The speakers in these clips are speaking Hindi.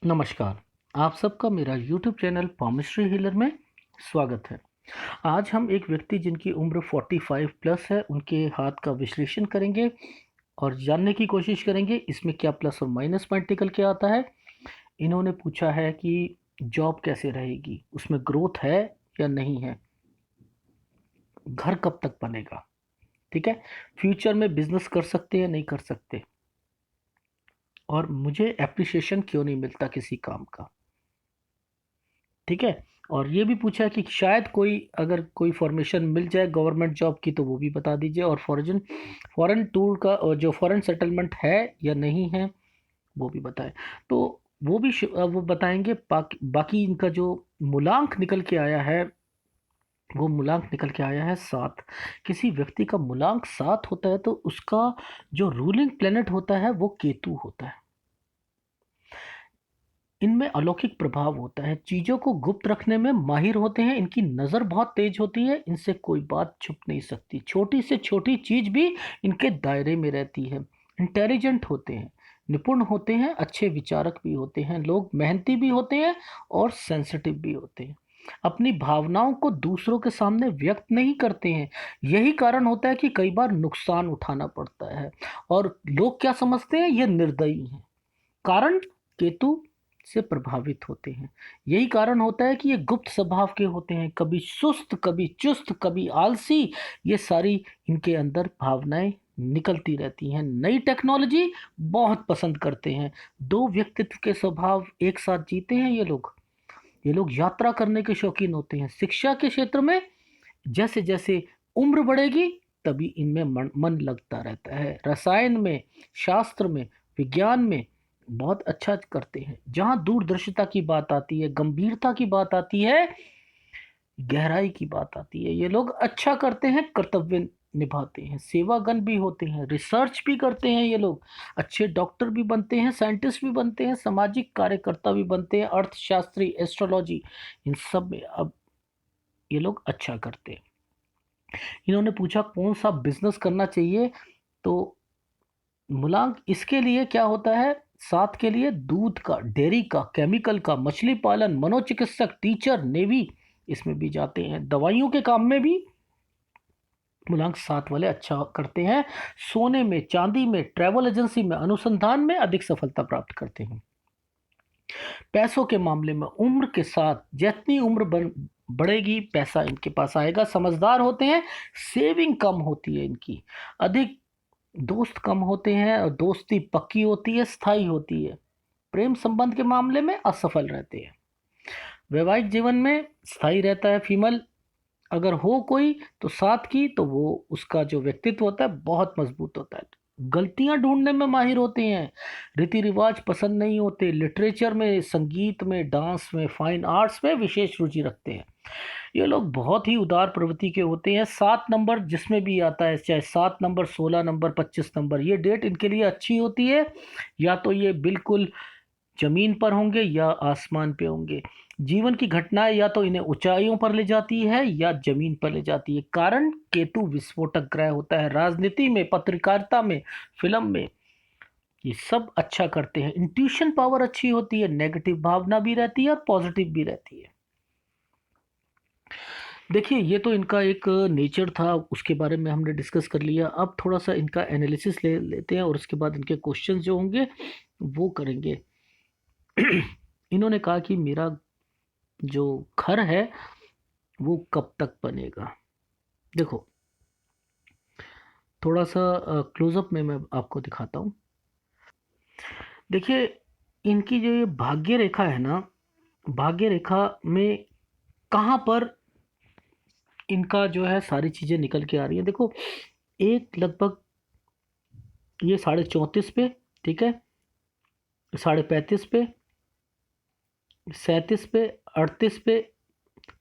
नमस्कार। आप सबका मेरा यूट्यूब चैनल पॉमिस्ट्री हीलर में स्वागत है। आज हम एक व्यक्ति जिनकी उम्र 45 प्लस है उनके हाथ का विश्लेषण करेंगे और जानने की कोशिश करेंगे इसमें क्या प्लस और माइनस पॉइंट निकल के आता है। इन्होंने पूछा है कि जॉब कैसे रहेगी, उसमें ग्रोथ है या नहीं है, घर कब तक बनेगा, ठीक है, फ्यूचर में बिजनेस कर सकते या नहीं कर सकते, और मुझे एप्रिसिएशन क्यों नहीं मिलता किसी काम का, ठीक है। और ये भी पूछा है कि शायद कोई अगर कोई फॉर्मेशन मिल जाए गवर्नमेंट जॉब की तो वो भी बता दीजिए, और फॉरेन फॉरेन टूर का और जो फॉरेन सेटलमेंट है या नहीं है वो भी बताएं। तो वो बताएंगे। बाकी इनका जो मूलांक निकल के आया है, वो मूलांक निकल के आया है 7। किसी व्यक्ति का मूलांक 7 होता है तो उसका जो रूलिंग प्लेनेट होता है वो केतु होता है। इनमें अलौकिक प्रभाव होता है, चीजों को गुप्त रखने में माहिर होते हैं, इनकी नज़र बहुत तेज होती है, इनसे कोई बात छुप नहीं सकती, छोटी से छोटी चीज भी इनके दायरे में रहती है। इंटेलिजेंट होते हैं, निपुण होते हैं, अच्छे विचारक भी होते हैं, लोग मेहनती भी होते हैं और सेंसिटिव भी होते हैं। अपनी भावनाओं को दूसरों के सामने व्यक्त नहीं करते हैं। यही कारण होता है कि कई बार नुकसान उठाना पड़ता है और लोग क्या समझते हैं, ये निर्दयी हैं। कारण केतु से प्रभावित होते हैं। यही कारण होता है कि ये गुप्त स्वभाव के होते हैं, कभी सुस्त, कभी चुस्त, कभी आलसी। ये सारी इनके अंदर भावनाएं निकलती रहती हैं। नई टेक्नोलॉजी बहुत पसंद करते हैं। दो व्यक्तित्व के स्वभाव एक साथ जीते हैं ये लोग यात्रा करने के शौकीन होते हैं। शिक्षा के क्षेत्र में जैसे जैसे उम्र बढ़ेगी तभी इनमें मन लगता रहता है। रसायन में, शास्त्र में, विज्ञान में बहुत अच्छा करते हैं। जहाँ दूरदर्शिता की बात आती है, गंभीरता की बात आती है, गहराई की बात आती है, ये लोग अच्छा करते हैं, कर्तव्य निभाते हैं, सेवागन भी होते हैं, रिसर्च भी करते हैं। ये लोग अच्छे डॉक्टर भी बनते हैं, साइंटिस्ट भी बनते हैं, सामाजिक कार्यकर्ता भी बनते हैं, अर्थशास्त्री, एस्ट्रोलॉजी, इन सब में अब ये लोग अच्छा करते हैं। इन्होंने पूछा कौन सा बिजनेस करना चाहिए, तो मूलांक इसके लिए क्या होता है, 7 के लिए दूध का, डेयरी का, केमिकल का, मछली पालन, मनोचिकित्सक, टीचर, नेवी, इसमें भी जाते हैं। दवाइयों के काम में भी मूलांक 7 वाले अच्छा करते हैं। सोने में, चांदी में, ट्रैवल एजेंसी में, अनुसंधान में अधिक सफलता प्राप्त करते हैं। पैसों के मामले में उम्र के साथ जितनी उम्र बढ़ेगी पैसा इनके पास आएगा। समझदार होते हैं, सेविंग कम होती है इनकी, अधिक दोस्त कम होते हैं और दोस्ती पक्की होती है, स्थायी होती है। प्रेम संबंध के मामले में असफल रहते हैं। वैवाहिक जीवन में स्थायी रहता है। फीमेल अगर हो कोई तो साथ की, तो वो उसका जो व्यक्तित्व होता है बहुत मजबूत होता है। गलतियां ढूंढने में माहिर होते हैं, रीति रिवाज पसंद नहीं होते, लिटरेचर में, संगीत में, डांस में, फाइन आर्ट्स में विशेष रुचि रखते हैं। ये लोग बहुत ही उदार प्रवृत्ति के होते हैं। 7 नंबर जिसमें भी आता है, चाहे 7 नंबर, 16 नंबर, 25 नंबर, ये डेट इनके लिए अच्छी होती है। या तो ये बिल्कुल जमीन पर होंगे या आसमान पे होंगे। जीवन की घटनाएं या तो इन्हें ऊंचाइयों पर ले जाती है या जमीन पर ले जाती है। कारण केतु विस्फोटक ग्रह होता है। राजनीति में, पत्रकारिता में, फिल्म में ये सब अच्छा करते हैं। इंट्यूशन पावर अच्छी होती है, नेगेटिव भावना भी रहती है और पॉजिटिव भी रहती है। देखिए, ये तो इनका एक नेचर था, उसके बारे में हमने डिस्कस कर लिया। अब थोड़ा सा इनका एनालिसिस ले लेते हैं और उसके बाद इनके क्वेश्चंस जो होंगे वो करेंगे। इन्होंने कहा कि मेरा जो घर है वो कब तक बनेगा। देखो, थोड़ा सा क्लोजअप में मैं आपको दिखाता हूँ। देखिए, इनकी जो ये भाग्य रेखा है ना, भाग्य रेखा में कहाँ पर इनका जो है सारी चीज़ें निकल के आ रही हैं। देखो, एक लगभग ये 34.5 पे, ठीक है, 35.5 पे, 37 पे, 38 पे,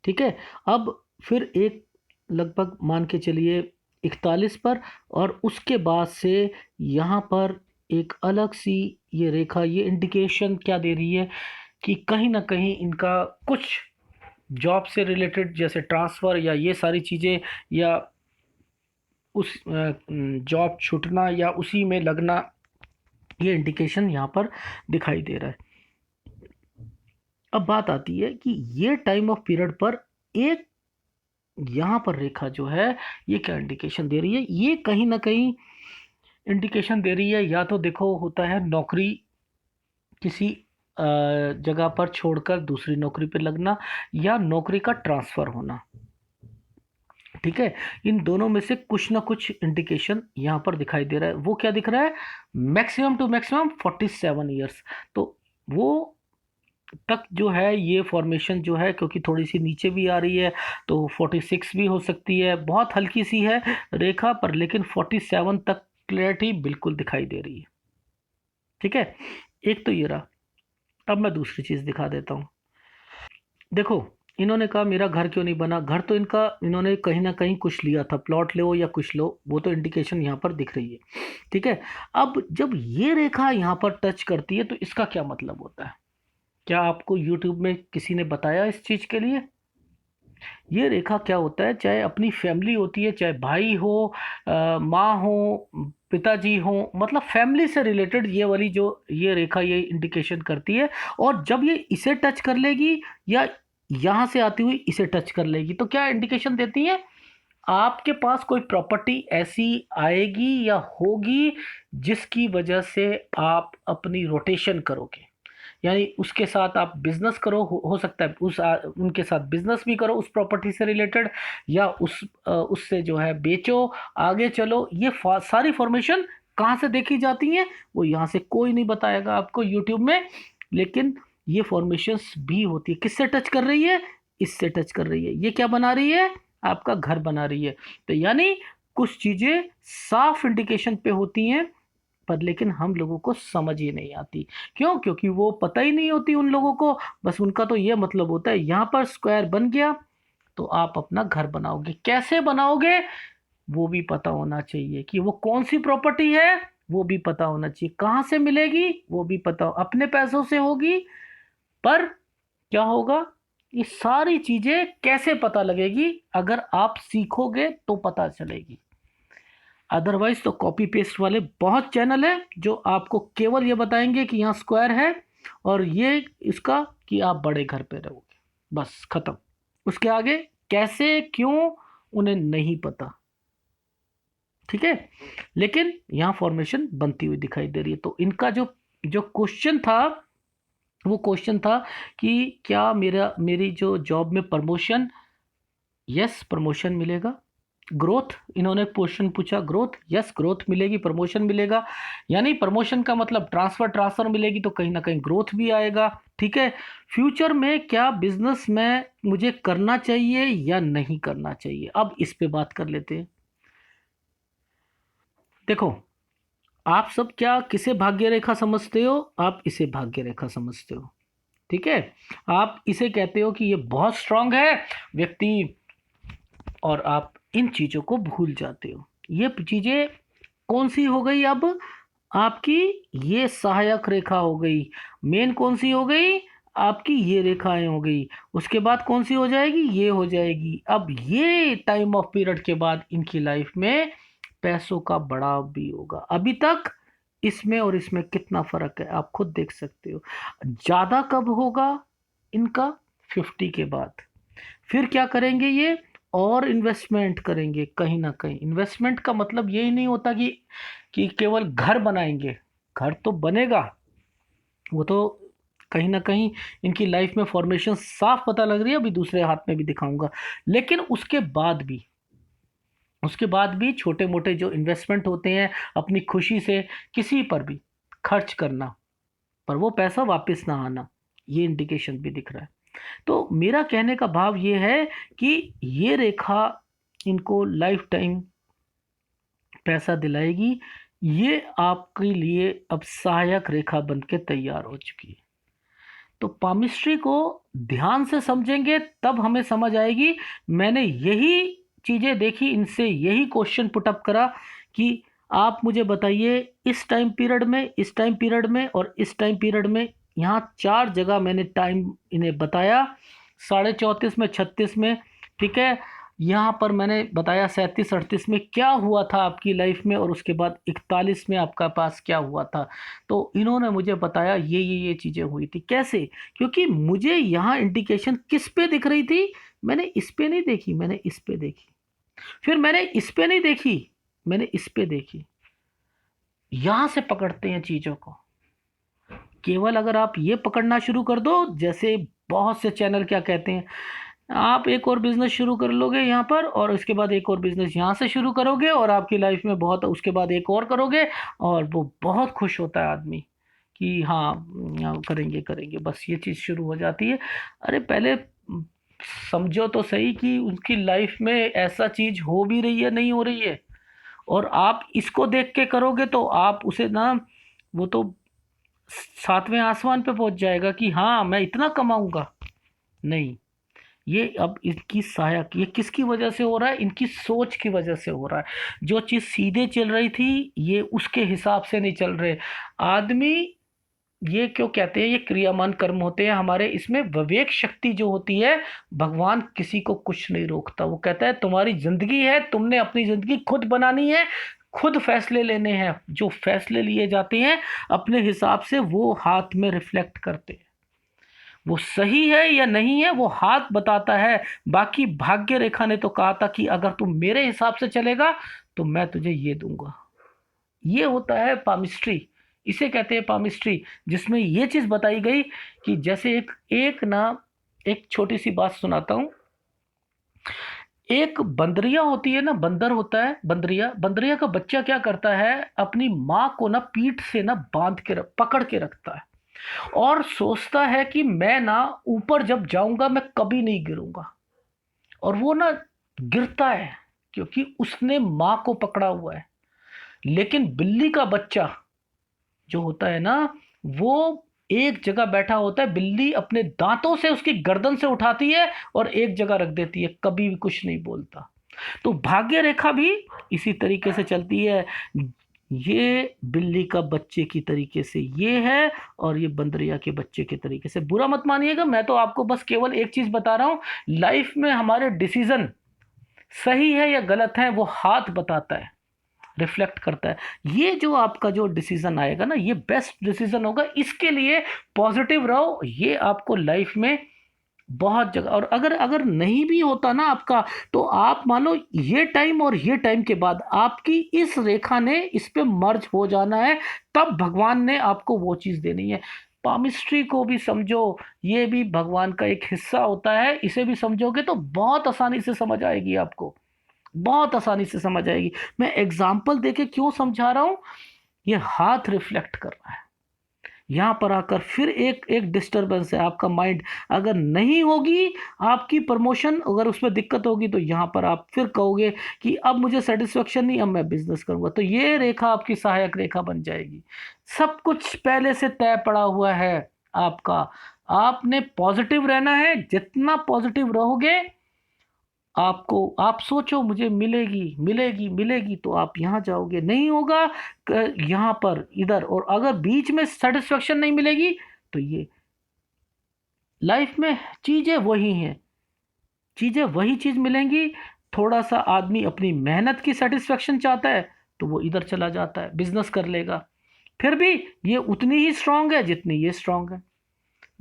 ठीक है। अब फिर एक लगभग मान के चलिए 41 पर, और उसके बाद से यहाँ पर एक अलग सी ये रेखा, ये इंडिकेशन क्या दे रही है कि कहीं ना कहीं इनका कुछ जॉब से रिलेटेड, जैसे ट्रांसफ़र या ये सारी चीज़ें, या उस जॉब छूटना या उसी में लगना, ये इंडिकेशन यहाँ पर दिखाई दे रहा है। अब बात आती है कि ये टाइम ऑफ पीरियड पर एक यहाँ पर रेखा जो है ये क्या इंडिकेशन दे रही है? ये कहीं ना कहीं इंडिकेशन दे रही है, या तो देखो होता है नौकरी किसी जगह पर छोड़कर दूसरी नौकरी पे लगना, या नौकरी का ट्रांसफर होना। ठीक है, इन दोनों में से कुछ ना कुछ इंडिकेशन यहाँ पर दिखाई दे रहा है। वो क्या दिख रहा है? Maximum to maximum 47 years. तो वो तक जो है ये फॉर्मेशन जो है, क्योंकि थोड़ी सी नीचे भी आ रही है, तो 46 भी हो सकती है। बहुत हल्की सी है रेखा पर, लेकिन 47 तक क्लियरिटी बिल्कुल दिखाई दे रही है। ठीक है, एक तो ये रहा। अब मैं दूसरी चीज़ दिखा देता हूँ। देखो, इन्होंने कहा मेरा घर क्यों नहीं बना। घर तो इनका, इन्होंने कहीं ना कहीं कुछ लिया था, प्लॉट लो या कुछ लो, वो तो इंडिकेशन यहाँ पर दिख रही है। ठीक है, अब जब ये रेखा यहाँ पर टच करती है तो इसका क्या मतलब होता है? क्या आपको यूट्यूब में किसी ने बताया इस चीज़ के लिए? ये रेखा क्या होता है, चाहे अपनी फैमिली होती है, चाहे भाई हो, माँ हो, पिताजी हो, मतलब फैमिली से रिलेटेड ये वाली जो ये रेखा ये इंडिकेशन करती है। और जब ये इसे टच कर लेगी या यहाँ से आती हुई इसे टच कर लेगी तो क्या इंडिकेशन देती है? आपके पास कोई प्रॉपर्टी ऐसी आएगी या होगी जिसकी वजह से आप अपनी रोटेशन करोगे, यानी उसके साथ आप बिजनेस करो। हो सकता है उनके साथ बिजनेस भी करो उस प्रॉपर्टी से रिलेटेड, या उससे जो है बेचो, आगे चलो। ये सारी फॉर्मेशन कहाँ से देखी जाती हैं? वो यहाँ से कोई नहीं बताएगा आपको यूट्यूब में, लेकिन ये फॉर्मेशंस भी होती है। किससे टच कर रही है? इससे टच कर रही है। ये क्या बना रही है? आपका घर बना रही है। तो यानी कुछ चीज़ें साफ इंडिकेशन पे होती हैं, पर लेकिन हम लोगों को समझ ही नहीं आती। क्यों? क्योंकि वो पता ही नहीं होती उन लोगों को। बस उनका तो ये मतलब होता है यहाँ पर स्क्वायर बन गया तो आप अपना घर बनाओगे। कैसे बनाओगे वो भी पता होना चाहिए, कि वो कौन सी प्रॉपर्टी है वो भी पता होना चाहिए, कहाँ से मिलेगी वो भी पता हो, अपने पैसों से होगी। पर क्या होगा, ये सारी चीजें कैसे पता लगेगी? अगर आप सीखोगे तो पता चलेगी। अदरवाइज तो कॉपी पेस्ट वाले बहुत चैनल है जो आपको केवल ये बताएंगे कि यहाँ स्क्वायर है और ये इसका कि आप बड़े घर पे रहोगे, बस खत्म। उसके आगे कैसे क्यों उन्हें नहीं पता। ठीक है, लेकिन यहाँ फॉर्मेशन बनती हुई दिखाई दे रही है। तो इनका जो जो क्वेश्चन था वो क्वेश्चन था कि क्या मेरी जो जॉब में प्रमोशन, यस प्रमोशन मिलेगा। ग्रोथ, इन्होंने क्वेश्चन पूछा, ग्रोथ, यस ग्रोथ मिलेगी, प्रमोशन मिलेगा। यानी प्रमोशन का मतलब ट्रांसफर मिलेगी तो कहीं ना कहीं ग्रोथ भी आएगा। ठीक है, फ्यूचर में क्या बिजनेस में मुझे करना चाहिए या नहीं करना चाहिए, अब इस पे बात कर लेते हैं। देखो, आप सब क्या किसे भाग्य रेखा समझते हो? आप इसे भाग्य रेखा समझते हो। ठीक है, आप इसे कहते हो कि ये बहुत स्ट्रांग है व्यक्ति, और आप इन चीज़ों को भूल जाते हो। ये चीज़ें कौन सी हो गई अब? आपकी ये सहायक रेखा हो गई। मेन कौन सी हो गई? आपकी ये रेखाएं हो गई। उसके बाद कौन सी हो जाएगी? ये हो जाएगी। अब ये टाइम ऑफ पीरियड के बाद इनकी लाइफ में पैसों का बढ़ाव भी होगा। अभी तक इसमें और इसमें कितना फर्क है आप खुद देख सकते हो। ज़्यादा कब होगा इनका? 50 के बाद। फिर क्या करेंगे ये? और इन्वेस्टमेंट करेंगे। कहीं ना कहीं इन्वेस्टमेंट का मतलब यही नहीं होता कि केवल घर बनाएंगे। घर तो बनेगा, वो तो कहीं ना कहीं इनकी लाइफ में फॉर्मेशन साफ पता लग रही है, अभी दूसरे हाथ में भी दिखाऊंगा। लेकिन उसके बाद भी छोटे मोटे जो इन्वेस्टमेंट होते हैं, अपनी खुशी से किसी पर भी खर्च करना, पर वो पैसा वापस ना आना, ये इंडिकेशन भी दिख रहा है। तो मेरा कहने का भाव ये है कि ये रेखा इनको लाइफ टाइम पैसा दिलाएगी। ये आपके लिए अब सहायक रेखा बन के तैयार हो चुकी है। तो पामिस्ट्री को ध्यान से समझेंगे तब हमें समझ आएगी। मैंने यही चीज़ें देखी, इनसे यही क्वेश्चन पुटअप करा कि आप मुझे बताइए इस टाइम पीरियड में, इस टाइम पीरियड में और इस टाइम पीरियड में, यहाँ 4 जगह मैंने टाइम इन्हें बताया, 34.5 में, 36 में। ठीक है, यहाँ पर मैंने बताया 37-38 में क्या हुआ था आपकी लाइफ में, और उसके बाद 41 में आपका पास क्या हुआ था। तो इन्होंने मुझे बताया ये चीज़ें हुई थी। कैसे? क्योंकि मुझे यहाँ इंडिकेशन किस पे दिख रही थी, मैंने इस पे नहीं देखी, मैंने इस पे देखी, फिर मैंने इस पे नहीं देखी, मैंने इस पे देखी। यहाँ से पकड़ते हैं चीज़ों को। केवल अगर आप ये पकड़ना शुरू कर दो, जैसे बहुत से चैनल क्या कहते हैं, आप एक और बिजनेस शुरू कर लोगे यहाँ पर, और उसके बाद एक और बिजनेस यहाँ से शुरू करोगे, और आपकी लाइफ में बहुत, उसके बाद एक और करोगे, और वो बहुत खुश होता है आदमी कि हाँ करेंगे करेंगे, बस ये चीज़ शुरू हो जाती है। अरे पहले समझो तो सही कि उनकी लाइफ में ऐसा चीज़ हो भी रही है, नहीं हो रही है, और आप इसको देख के करोगे तो आप उसे ना, वो तो सातवें आसमान पे पहुंच जाएगा कि हाँ मैं इतना कमाऊंगा। नहीं, ये अब इनकी सहायक, ये किसकी वजह से हो रहा है? इनकी सोच की वजह से हो रहा है। जो चीज़ सीधे चल रही थी, ये उसके हिसाब से नहीं चल रहे आदमी। ये क्यों कहते हैं, ये क्रियामान कर्म होते हैं हमारे, इसमें विवेक शक्ति जो होती है, भगवान किसी को कुछ नहीं रोकता। वो कहता है तुम्हारी जिंदगी है, तुमने अपनी जिंदगी खुद बनानी है, खुद फैसले लेने हैं। जो फैसले लिए जाते हैं अपने हिसाब से, वो हाथ में रिफ्लेक्ट करते हैं। वो सही है या नहीं है, वो हाथ बताता है। बाकी भाग्य रेखा ने तो कहा था कि अगर तुम मेरे हिसाब से चलेगा तो मैं तुझे ये दूंगा। ये होता है पामिस्ट्री, इसे कहते हैं पामिस्ट्री, जिसमें ये चीज बताई गई कि जैसे एक एक ना, एक छोटी सी बात सुनाता हूं। एक बंदरिया होती है ना, बंदर होता है बंदरिया, बंदरिया का बच्चा क्या करता है, अपनी माँ को ना पीठ से ना बांध के पकड़ के रखता है, और सोचता है कि मैं ना ऊपर जब जाऊंगा मैं कभी नहीं गिरूंगा। और वो ना गिरता है, क्योंकि उसने माँ को पकड़ा हुआ है। लेकिन बिल्ली का बच्चा जो होता है ना, वो एक जगह बैठा होता है, बिल्ली अपने दांतों से उसकी गर्दन से उठाती है और एक जगह रख देती है, कभी भी कुछ नहीं बोलता। तो भाग्य रेखा भी इसी तरीके से चलती है। ये बिल्ली का बच्चे की तरीके से ये है, और ये बंदरिया के बच्चे के तरीके से। बुरा मत मानिएगा, मैं तो आपको बस केवल एक चीज बता रहा हूं, लाइफ में हमारे डिसीजन सही है या गलत है, वो हाथ बताता है, रिफ्लेक्ट करता है। ये जो आपका जो डिसीजन आएगा ना, ये बेस्ट डिसीजन होगा। इसके लिए पॉजिटिव रहो, ये आपको लाइफ में बहुत जगह। और अगर अगर नहीं भी होता ना आपका, तो आप मानो ये टाइम और ये टाइम के बाद आपकी इस रेखा ने इस पे मर्ज हो जाना है, तब भगवान ने आपको वो चीज देनी है। पामिस्ट्री को भी समझो, ये भी भगवान का एक हिस्सा होता है, इसे भी समझोगे तो बहुत आसानी से समझ आएगी आपको, बहुत आसानी से समझ आएगी। मैं एग्जाम्पल देके क्यों समझा रहा हूं, ये हाथ रिफ्लेक्ट कर रहा है। यहां पर आकर फिर एक एक डिस्टरबेंस है, आपका माइंड अगर नहीं होगी, आपकी प्रमोशन अगर उसमें दिक्कत होगी, तो यहां पर आप फिर कहोगे कि अब मुझे सेटिस्फेक्शन नहीं, अब मैं बिजनेस करूंगा। तो ये रेखा आपकी सहायक रेखा बन जाएगी। सब कुछ पहले से तय पड़ा हुआ है आपका। आपने पॉजिटिव रहना है, जितना पॉजिटिव रहोगे, आपको, आप सोचो मुझे मिलेगी मिलेगी मिलेगी, तो आप यहाँ जाओगे, नहीं होगा यहाँ पर इधर, और अगर बीच में सेटिस्फेक्शन नहीं मिलेगी, तो ये लाइफ में चीजें वही हैं, चीजें वही चीज मिलेंगी। थोड़ा सा आदमी अपनी मेहनत की सेटिस्फेक्शन चाहता है, तो वो इधर चला जाता है, बिजनेस कर लेगा। फिर भी ये उतनी ही स्ट्रांग है जितनी ये स्ट्रांग है।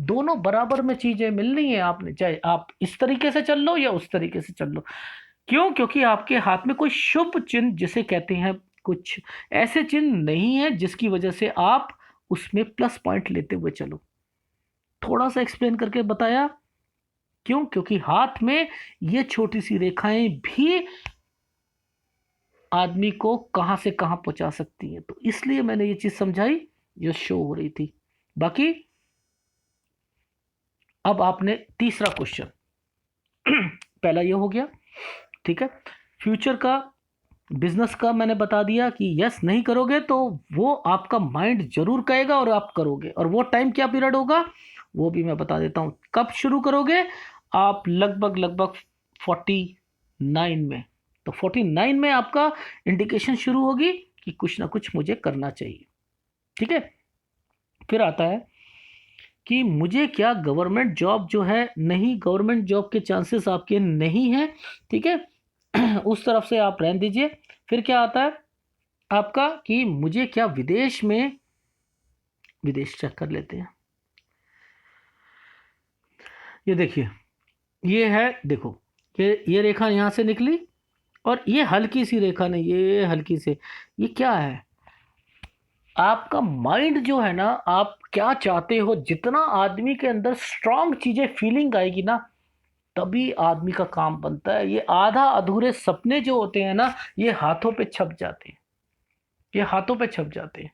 दोनों बराबर में चीजें मिलनी है आपने, चाहे आप इस तरीके से चल लो या उस तरीके से चल लो। क्यों? क्योंकि आपके हाथ में कोई शुभ चिन्ह जिसे कहते हैं, कुछ ऐसे चिन्ह नहीं है जिसकी वजह से आप उसमें प्लस पॉइंट लेते हुए चलो। थोड़ा सा एक्सप्लेन करके बताया। क्यों? क्योंकि हाथ में ये छोटी सी रेखाएं भी आदमी को कहां से कहां पहुंचा सकती हैं, तो इसलिए मैंने ये चीज समझाई जो शो हो रही थी। बाकी अब आपने तीसरा क्वेश्चन पहला ये हो गया, ठीक है। फ्यूचर का, बिजनेस का मैंने बता दिया कि यस, नहीं करोगे तो वो आपका माइंड जरूर कहेगा और आप करोगे। और वो टाइम क्या पीरियड होगा वो भी मैं बता देता हूं। कब शुरू करोगे आप? लगभग लगभग 49 में। तो 49 में आपका इंडिकेशन शुरू होगी कि कुछ ना कुछ मुझे करना चाहिए, ठीक है। फिर आता है कि मुझे क्या गवर्नमेंट जॉब जो है नहीं, गवर्नमेंट जॉब के चांसेस आपके नहीं हैं, ठीक है। उस तरफ से आप रहने दीजिए। फिर क्या आता है आपका कि मुझे क्या विदेश में, विदेश चेक कर लेते हैं। ये देखिए, ये है, देखो ये रेखा यहाँ से निकली, और ये हल्की सी रेखा नहीं, ये हल्की से, ये क्या है, आपका माइंड जो है ना, आप क्या चाहते हो, जितना आदमी के अंदर स्ट्रांग चीजें फीलिंग आएगी ना, तभी आदमी का काम बनता है। ये आधा अधूरे सपने जो होते हैं ना, ये हाथों पे छप जाते हैं, ये हाथों पे छप जाते हैं।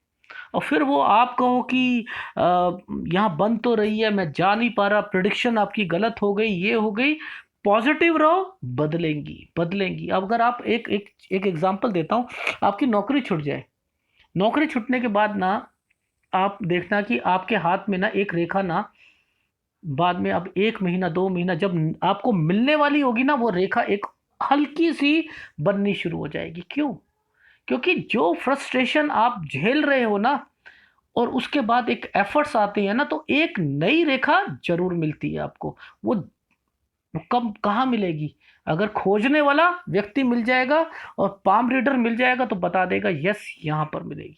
और फिर वो आप कहो कि यहाँ बन तो रही है, मैं जा नहीं पा रहा, प्रिडिक्शन आपकी गलत हो गई, ये हो गई, पॉजिटिव रहो, बदलेंगी बदलेंगी। अब अगर आप एक एक एक एग्जांपल देता हूँ, आपकी नौकरी छूट जाए, नौकरी छूटने के बाद ना, आप देखना कि आपके हाथ में ना एक रेखा ना, बाद में अब 1 महीना 2 महीना जब आपको मिलने वाली होगी ना, वो रेखा एक हल्की सी बननी शुरू हो जाएगी। क्यों? क्योंकि जो फ्रस्ट्रेशन आप झेल रहे हो ना, और उसके बाद एक एफर्ट्स आते हैं ना, तो एक नई रेखा जरूर मिलती है आपको। वो कब कहाँ मिलेगी? अगर खोजने वाला व्यक्ति मिल जाएगा और पाम रीडर मिल जाएगा तो बता देगा यस, यहां पर मिलेगी।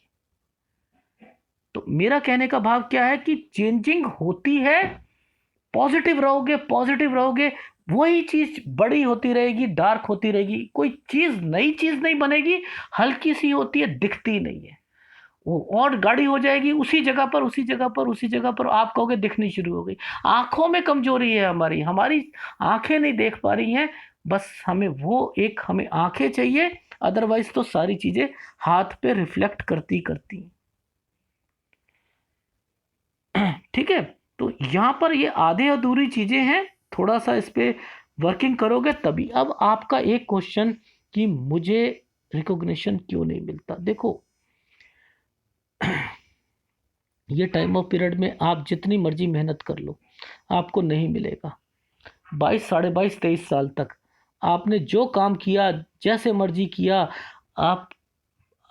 तो मेरा कहने का भाव क्या है कि चेंजिंग होती है, पॉजिटिव रहोगे, पॉजिटिव रहोगे, वही चीज बड़ी होती रहेगी, डार्क होती रहेगी, कोई चीज नई चीज नहीं बनेगी, हल्की सी होती है, दिखती नहीं है, वो और गाढ़ी हो जाएगी, उसी जगह पर उसी जगह पर उसी जगह पर आप कहोगे दिखनी शुरू हो गई। आंखों में कमजोरी है हमारी, हमारी आंखें नहीं देख पा रही हैं, बस हमें वो एक, हमें आंखें चाहिए, अदरवाइज तो सारी चीजें हाथ पे रिफ्लेक्ट करती करती हैं। ठीक है, तो यहाँ पर ये आधे अधूरी चीजें हैं, थोड़ा सा इस पे वर्किंग करोगे तभी। अब आपका एक क्वेश्चन कि मुझे रिकॉग्निशन क्यों नहीं मिलता, देखो ये टाइम ऑफ पीरियड में आप जितनी मर्जी मेहनत कर लो, आपको नहीं मिलेगा। 22, साढ़े 22, 23 साल तक आपने जो काम किया, जैसे मर्जी किया, आप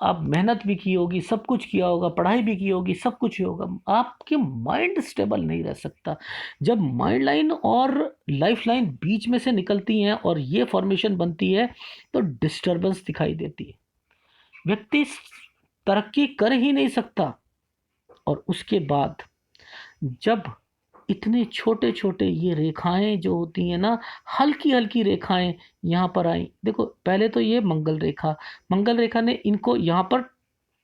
आप मेहनत भी की होगी, सब कुछ किया होगा, पढ़ाई भी की होगी, सब कुछ ही होगा, आपके माइंड स्टेबल नहीं रह सकता। जब माइंड लाइन और लाइफ लाइन बीच में से निकलती हैं और ये फॉर्मेशन बनती है, तो डिस्टरबेंस दिखाई देती है, व्यक्ति तरक्की कर ही नहीं सकता। और उसके बाद जब इतने छोटे छोटे ये रेखाएं जो होती हैं ना, हल्की हल्की रेखाएं यहाँ पर आई, देखो पहले तो ये मंगल रेखा ने इनको यहाँ पर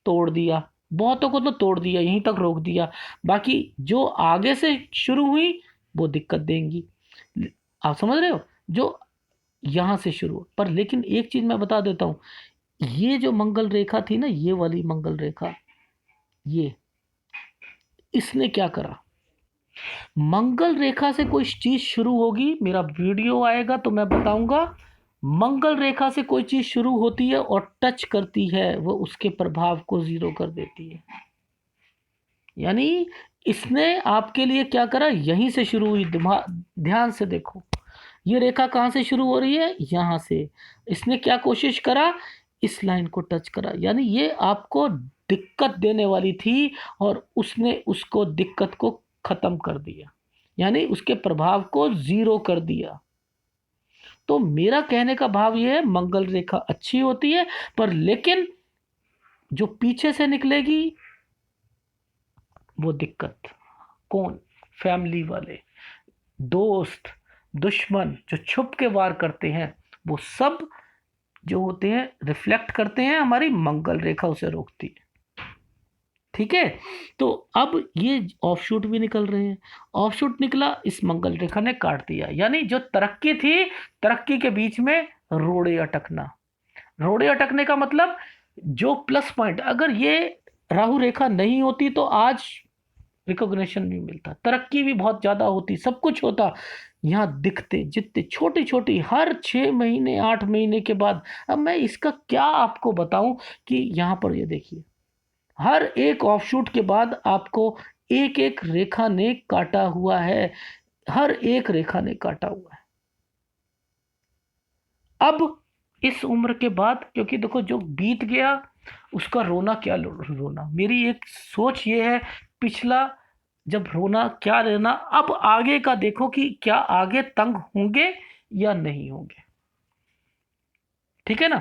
तोड़ दिया, बहुतों को तो तोड़ दिया, यहीं तक रोक दिया, बाकी जो आगे से शुरू हुई वो दिक्कत देंगी। आप समझ रहे हो, जो यहाँ से शुरू पर, लेकिन एक चीज मैं बता देता हूँ, ये जो मंगल रेखा थी ना, ये वाली मंगल रेखा, ये इसने क्या करा, मंगल रेखा से कोई चीज शुरू होगी, मेरा वीडियो आएगा तो मैं बताऊंगा, मंगल रेखा से कोई चीज शुरू होती है और टच करती है, वो उसके प्रभाव को जीरो कर देती है। यानी इसने आपके लिए क्या करा, यहीं से शुरू हुई, ध्यान से देखो, ये रेखा कहाँ से शुरू हो रही है, यहाँ से। इसने क्या कोशिश करा, इस लाइन को टच करा, यानी ये आपको दिक्कत देने वाली थी, और उसने उसको दिक्कत को खत्म कर दिया, यानी उसके प्रभाव को जीरो कर दिया। तो मेरा कहने का भाव ये है, मंगल रेखा अच्छी होती है, पर लेकिन जो पीछे से निकलेगी वो दिक्कत। कौन? फैमिली वाले, दोस्त, दुश्मन जो छुप के वार करते हैं, वो सब जो होते हैं रिफ्लेक्ट करते हैं, हमारी मंगल रेखा उसे रोकती है। ठीक है, तो अब ये ऑफशूट भी निकल रहे हैं, ऑफशूट निकला, इस मंगल रेखा ने काट दिया, यानी जो तरक्की थी, तरक्की के बीच में रोड़े अटकना। रोड़े अटकने का मतलब, जो प्लस पॉइंट, अगर ये राहु रेखा नहीं होती तो आज रिकॉग्निशन नहीं मिलता, तरक्की भी बहुत ज़्यादा होती, सब कुछ होता, यहाँ दिखते जितने छोटी छोटी, हर 6 महीने 8 महीने के बाद। अब मैं इसका क्या आपको बताऊं कि यहाँ पर ये देखिए, हर एक ऑफशूट के बाद आपको एक एक रेखा ने काटा हुआ है, हर एक रेखा ने काटा हुआ है। अब इस उम्र के बाद, क्योंकि देखो जो बीत गया उसका रोना क्या रोना, मेरी एक सोच ये है, पिछला जब रोना क्या रहना, अब आगे का देखो कि क्या आगे तंग होंगे या नहीं होंगे। ठीक है ना।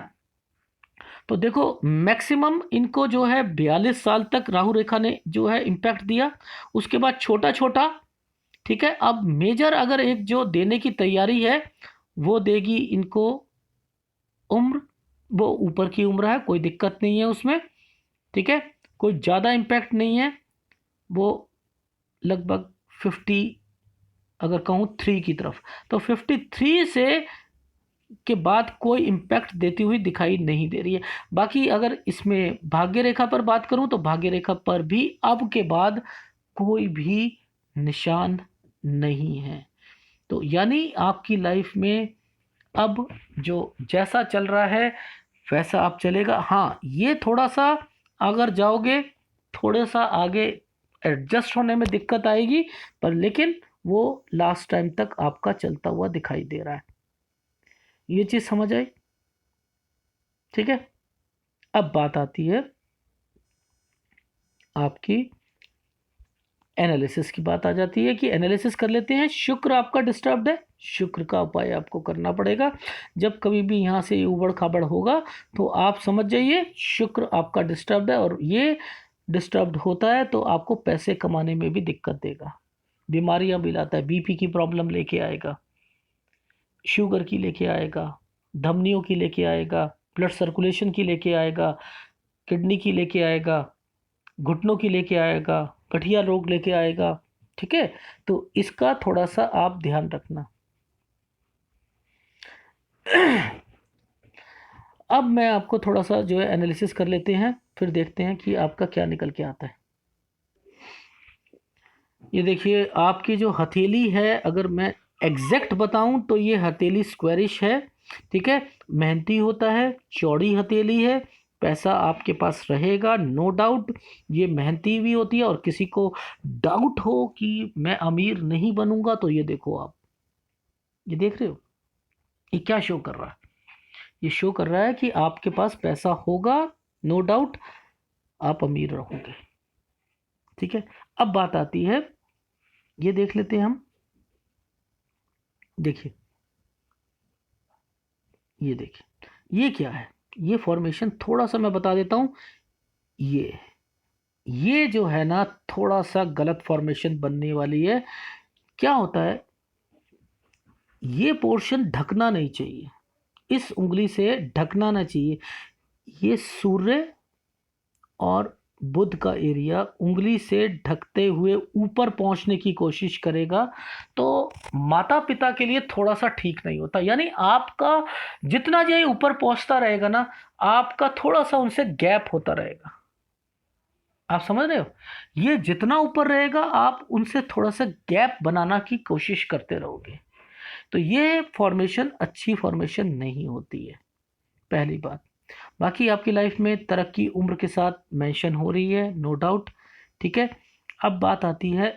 तो देखो मैक्सिमम इनको जो है 42 साल तक राहु रेखा ने जो है इम्पैक्ट दिया, उसके बाद छोटा छोटा। ठीक है, अब मेजर अगर एक जो देने की तैयारी है वो देगी इनको उम्र, वो ऊपर की उम्र है, कोई दिक्कत नहीं है उसमें। ठीक है, कोई ज़्यादा इम्पैक्ट नहीं है, वो लगभग 50, अगर कहूँ 3 की तरफ, तो 53 से के बाद कोई इम्पैक्ट देती हुई दिखाई नहीं दे रही है। बाकी अगर इसमें भाग्य रेखा पर बात करूं तो भाग्य रेखा पर भी अब के बाद कोई भी निशान नहीं है। तो यानी आपकी लाइफ में अब जो जैसा चल रहा है वैसा आप चलेगा। हाँ, ये थोड़ा सा अगर जाओगे थोड़ा सा आगे एडजस्ट होने में दिक्कत आएगी, पर लेकिन वो लास्ट टाइम तक आपका चलता हुआ दिखाई दे रहा है। ये चीज़ समझ आई। ठीक है, अब बात आती है आपकी एनालिसिस की, बात आ जाती है कि एनालिसिस कर लेते हैं। शुक्र आपका डिस्टर्ब्ड है, शुक्र का उपाय आपको करना पड़ेगा। जब कभी भी यहाँ से उबड़ खाबड़ होगा तो आप समझ जाइए शुक्र आपका डिस्टर्ब्ड है, और ये डिस्टर्ब्ड होता है तो आपको पैसे कमाने में भी दिक्कत देगा, बीमारियां भी लाता है, बीपी की प्रॉब्लम लेके आएगा, शुगर की लेके आएगा, धमनियों की लेके आएगा, ब्लड सर्कुलेशन की लेके आएगा, किडनी की लेके आएगा, घुटनों की लेके आएगा, गठिया रोग लेके आएगा। ठीक है, तो इसका थोड़ा सा आप ध्यान रखना। अब मैं आपको थोड़ा सा जो है एनालिसिस कर लेते हैं, फिर देखते हैं कि आपका क्या निकल के आता है। ये देखिए आपकी जो हथेली है, अगर मैं एग्जैक्ट बताऊं तो ये हथेली स्क्वेरिश है। ठीक है, मेहनती होता है, चौड़ी हथेली है, पैसा आपके पास रहेगा नो डाउट। ये मेहनती भी होती है, और किसी को डाउट हो कि मैं अमीर नहीं बनूंगा तो ये देखो आप, ये देख रहे हो ये क्या शो कर रहा है? ये शो कर रहा है कि आपके पास पैसा होगा नो डाउट, आप अमीर रहोगे। ठीक है, अब बात आती है, ये देख लेते हैं हम। देखिए, ये देखिए ये क्या है, ये फॉर्मेशन थोड़ा सा मैं बता देता हूँ। ये जो है ना थोड़ा सा गलत फॉर्मेशन बनने वाली है। क्या होता है, ये पोर्शन ढकना नहीं चाहिए, इस उंगली से ढकना ना चाहिए। ये सूर्य और बुध का एरिया उंगली से ढकते हुए ऊपर पहुंचने की कोशिश करेगा, तो माता पिता के लिए थोड़ा सा ठीक नहीं होता। यानी आपका जितना जो ये ऊपर पहुंचता रहेगा ना, आपका थोड़ा सा उनसे गैप होता रहेगा। आप समझ रहे हो, ये जितना ऊपर रहेगा आप उनसे थोड़ा सा गैप बनाना की कोशिश करते रहोगे, तो ये फॉर्मेशन अच्छी फॉर्मेशन नहीं होती है, पहली बात। बाकी आपकी लाइफ में तरक्की उम्र के साथ मेंशन हो रही है नो डाउट। ठीक है, अब बात आती है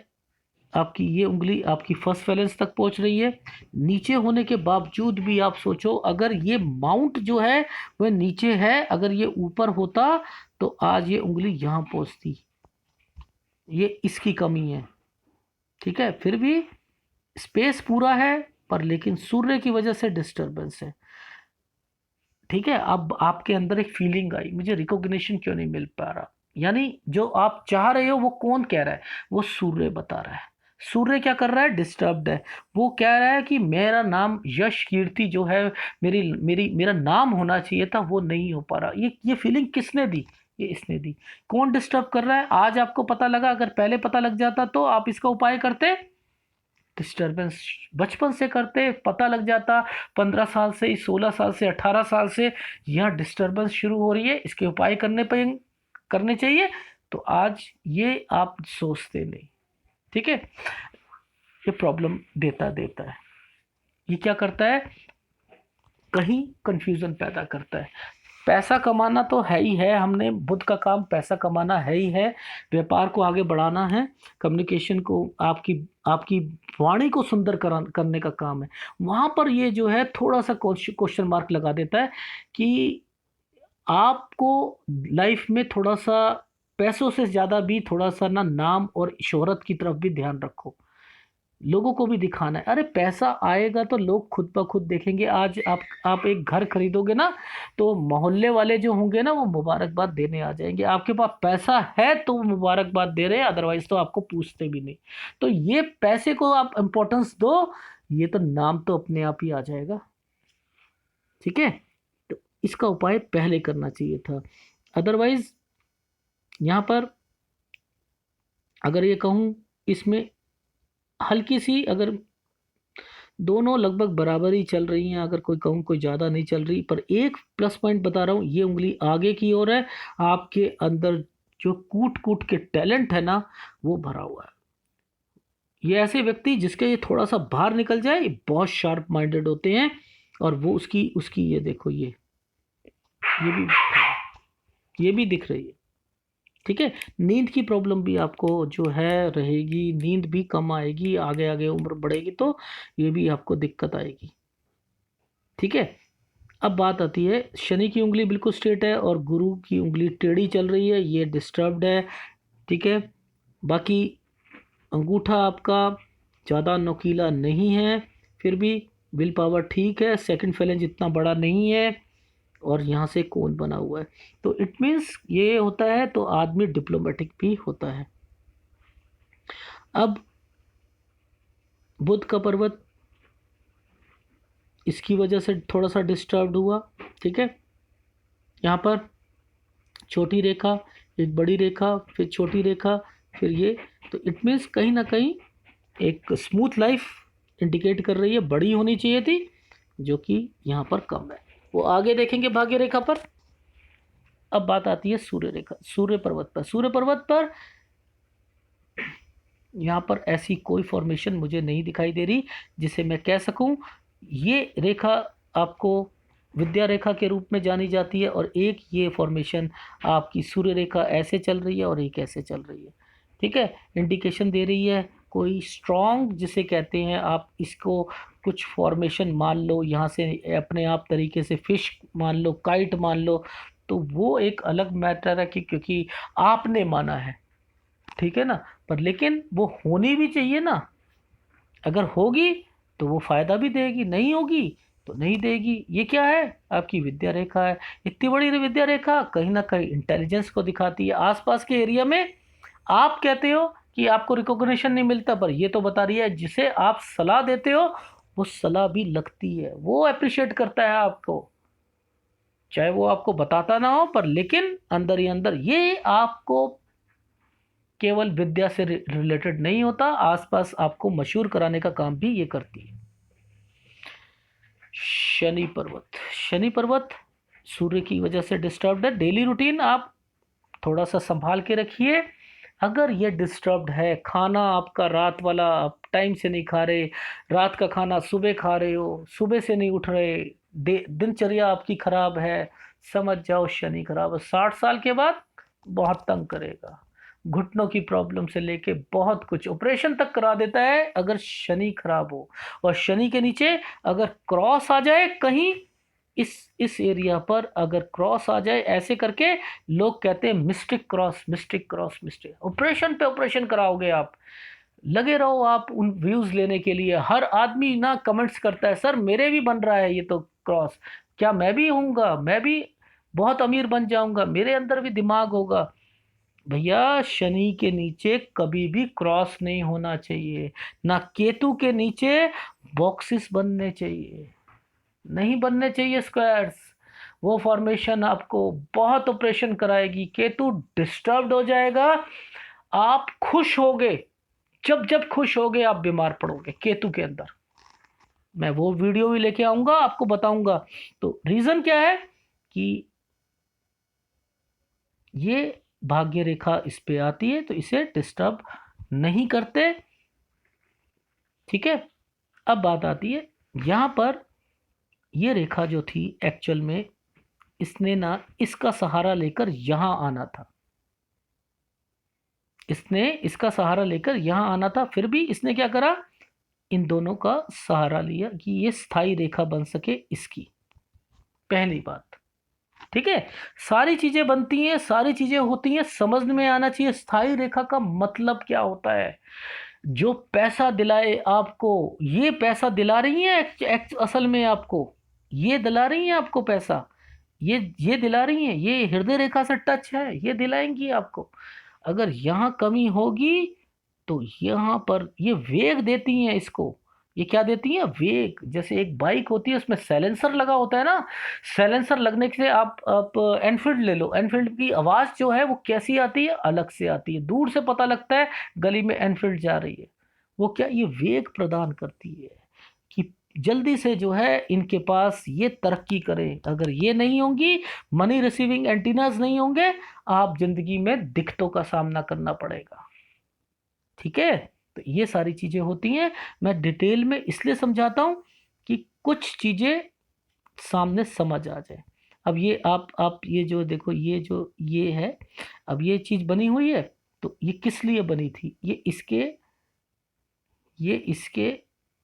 आपकी ये उंगली आपकी फर्स्ट बैलेंस तक पहुंच रही है, नीचे होने के बावजूद भी आप सोचो अगर ये माउंट जो है वह नीचे है, अगर ये ऊपर होता तो आज ये उंगली यहाँ पहुंचती, ये इसकी कमी है। ठीक है, फिर भी स्पेस पूरा है, पर लेकिन सूर्य की वजह से डिस्टरबेंस है। ठीक है, अब आपके अंदर एक फीलिंग आई, मुझे रिकॉग्निशन क्यों नहीं मिल पा रहा, यानी जो आप चाह रहे हो वो कौन कह रहा है, वो सूर्य बता रहा है। सूर्य क्या कर रहा है, डिस्टर्ब्ड है। वो कह रहा है कि मेरा नाम यश कीर्ति जो है, मेरा नाम होना चाहिए था, वो नहीं हो पा रहा। ये फीलिंग किसने दी, ये इसने दी। कौन डिस्टर्ब कर रहा है, आज आपको पता लगा, अगर पहले पता लग जाता तो आप इसका उपाय करते। डिस्टरबेंस बचपन से करते, पता लग जाता 15 साल से, 16 साल से, 18 साल से यहाँ डिस्टरबेंस शुरू हो रही है, इसके उपाय करने चाहिए, तो आज ये आप सोचते नहीं। ठीक है, ये प्रॉब्लम देता देता है, ये क्या करता है, कहीं कंफ्यूजन पैदा करता है। पैसा कमाना तो है ही है, हमने बुध का काम पैसा कमाना है ही है, व्यापार को आगे बढ़ाना है, कम्युनिकेशन को, आपकी आपकी वाणी को सुंदर करने का काम है। वहाँ पर ये जो है थोड़ा सा क्वेश्चन मार्क लगा देता है कि आपको लाइफ में थोड़ा सा पैसों से ज़्यादा भी थोड़ा सा ना नाम और शोहरत की तरफ भी ध्यान रखो। लोगों को भी दिखाना है। अरे पैसा आएगा तो लोग खुद ब खुद देखेंगे। आज आप एक घर खरीदोगे ना, तो मोहल्ले वाले जो होंगे ना वो मुबारकबाद देने आ जाएंगे। आपके पास पैसा है तो वो मुबारकबाद दे रहे हैं, अदरवाइज तो आपको पूछते भी नहीं। तो ये पैसे को आप इम्पोर्टेंस दो, ये तो नाम तो अपने आप ही आ जाएगा। ठीक है, तो इसका उपाय पहले करना चाहिए था। अदरवाइज यहाँ पर अगर ये कहूँ, इसमें हल्की सी, अगर दोनों लगभग बराबर ही चल रही हैं, अगर कोई कहूँ कोई ज़्यादा नहीं चल रही, पर एक प्लस पॉइंट बता रहा हूँ, ये उंगली आगे की ओर है। आपके अंदर जो कूट कूट के टैलेंट है ना, वो भरा हुआ है। ये ऐसे व्यक्ति जिसके ये थोड़ा सा बाहर निकल जाए, ये बहुत शार्प माइंडेड होते हैं। और वो उसकी उसकी ये देखो, ये भी दिख रही है। ठीक है, नींद की प्रॉब्लम भी आपको जो है रहेगी, नींद भी कम आएगी, आगे आगे उम्र बढ़ेगी तो ये भी आपको दिक्कत आएगी। ठीक है, अब बात आती है, शनि की उंगली बिल्कुल स्ट्रेट है और गुरु की उंगली टेढ़ी चल रही है, ये डिस्टर्ब्ड है। ठीक है, बाकी अंगूठा आपका ज़्यादा नुकीला नहीं है, फिर भी विल पावर ठीक है, सेकंड फेलेंज इतना बड़ा नहीं है, और यहाँ से कोन बना हुआ है। तो इट मीन्स ये होता है तो आदमी डिप्लोमेटिक भी होता है। अब बुध का पर्वत इसकी वजह से थोड़ा सा डिस्टर्ब हुआ। ठीक है, यहाँ पर छोटी रेखा, एक बड़ी रेखा, फिर छोटी रेखा, फिर ये, तो इट मीन्स कहीं ना कहीं एक स्मूथ लाइफ इंडिकेट कर रही है। बड़ी होनी चाहिए थी, जो कि यहाँ पर कम है, वो आगे देखेंगे भाग्य रेखा पर। अब बात आती है सूर्य रेखा, सूर्य पर्वत पर। सूर्य पर्वत पर यहाँ पर ऐसी कोई फॉर्मेशन मुझे नहीं दिखाई दे रही जिसे मैं कह सकूं ये रेखा आपको विद्या रेखा के रूप में जानी जाती है, और एक ये फॉर्मेशन आपकी सूर्य रेखा ऐसे चल रही है और एक ऐसे चल रही है। ठीक है, इंडिकेशन दे रही है कोई स्ट्रॉन्ग, जिसे कहते हैं आप इसको कुछ फॉर्मेशन मान लो, यहाँ से अपने आप तरीके से फिश मान लो, काइट मान लो, तो वो एक अलग मैटर है कि क्योंकि आपने माना है। ठीक है ना, पर लेकिन वो होनी भी चाहिए ना। अगर होगी तो वो फायदा भी देगी, नहीं होगी तो नहीं देगी। ये क्या है, आपकी विद्या रेखा है। इतनी बड़ी विद्या रेखा कहीं ना कहीं इंटेलिजेंस को दिखाती है। आसपास के एरिया में आप कहते हो कि आपको रिकॉग्निशन नहीं मिलता, पर ये तो बता रही है जिसे आप सलाह देते हो वो सलाह भी लगती है, वो अप्रिशिएट करता है आपको, चाहे वो आपको बताता ना हो, पर लेकिन अंदर ही अंदर ये आपको केवल विद्या से रिलेटेड नहीं होता, आसपास आपको मशहूर कराने का काम भी ये करती है। शनि पर्वत, शनि पर्वत सूर्य की वजह से डिस्टर्ब्ड है। डेली रूटीन आप थोड़ा सा संभाल के रखिए। अगर ये डिस्टर्ब्ड है, खाना आपका रात वाला आप टाइम से नहीं खा रहे, रात का खाना सुबह खा रहे हो, सुबह से नहीं उठ रहे, दिनचर्या आपकी खराब है, समझ जाओ शनि खराब है। 60 साल के बाद बहुत तंग करेगा, घुटनों की प्रॉब्लम से लेके बहुत कुछ, ऑपरेशन तक करा देता है अगर शनि खराब हो। और शनि के नीचे अगर क्रॉस आ जाए कहीं, इस एरिया पर अगर क्रॉस आ जाए ऐसे करके, लोग कहते हैं mistake cross, mistake cross, mistake, operation पे ऑपरेशन कराओगे आप। लगे रहो आप उन व्यूज लेने के लिए। हर आदमी ना कमेंट्स करता है, सर मेरे भी बन रहा है ये तो क्रॉस, क्या मैं भी होऊंगा, मैं भी बहुत अमीर बन जाऊंगा, मेरे अंदर भी दिमाग होगा। भैया शनि के नीचे कभी भी क्रॉस नहीं होना चाहिए, ना केतु के नीचे बॉक्सेस बनने चाहिए, नहीं बनने चाहिए स्क्वायर्स। वो फॉर्मेशन आपको बहुत ऑपरेशन कराएगी। केतु डिस्टर्ब्ड हो जाएगा, आप खुश होगे, जब जब खुश होगे आप बीमार पड़ोगे केतु के अंदर। मैं वो वीडियो भी लेके आऊंगा, आपको बताऊंगा। तो रीजन क्या है कि ये भाग्य रेखा इस पे आती है तो इसे डिस्टर्ब नहीं करते। ठीक है, अब बात आती है यहां पर, ये रेखा जो थी एक्चुअल में इसने ना इसका सहारा लेकर यहां आना था, इसने इसका सहारा लेकर यहां आना था, फिर भी इसने क्या करा, इन दोनों का सहारा लिया कि ये स्थायी रेखा बन सके इसकी। पहली बात। ठीक है, सारी चीजें बनती हैं, सारी चीजें होती हैं, समझ में आना चाहिए स्थायी रेखा का मतलब क्या होता है। जो पैसा दिलाए आपको, ये पैसा दिला रही है असल में आपको, ये दिला रही है आपको पैसा, ये दिला रही हैं, ये हृदय रेखा से टच है, ये दिलाएंगी आपको। अगर यहाँ कमी होगी तो यहाँ पर ये वेग देती हैं इसको। ये क्या देती हैं? वेग। जैसे एक बाइक होती है उसमें साइलेंसर लगा होता है ना, साइलेंसर लगने से आप एनफील्ड ले लो, एनफील्ड की आवाज़ जो है वो कैसी आती है? अलग से आती है, दूर से पता लगता है गली में एनफील्ड जा रही है। वो क्या, ये वेग प्रदान करती है कि जल्दी से जो है इनके पास ये तरक्की करें। अगर ये नहीं होंगी, मनी रिसीविंग एंटीनाज नहीं होंगे, आप जिंदगी में दिक्कतों का सामना करना पड़ेगा। ठीक है, तो ये सारी चीजें होती हैं। मैं डिटेल में इसलिए समझाता हूं कि कुछ चीजें सामने समझ आ जाए। अब ये आप ये जो देखो, ये जो ये है, अब ये चीज बनी हुई है, तो ये किस लिए बनी थी? ये इसके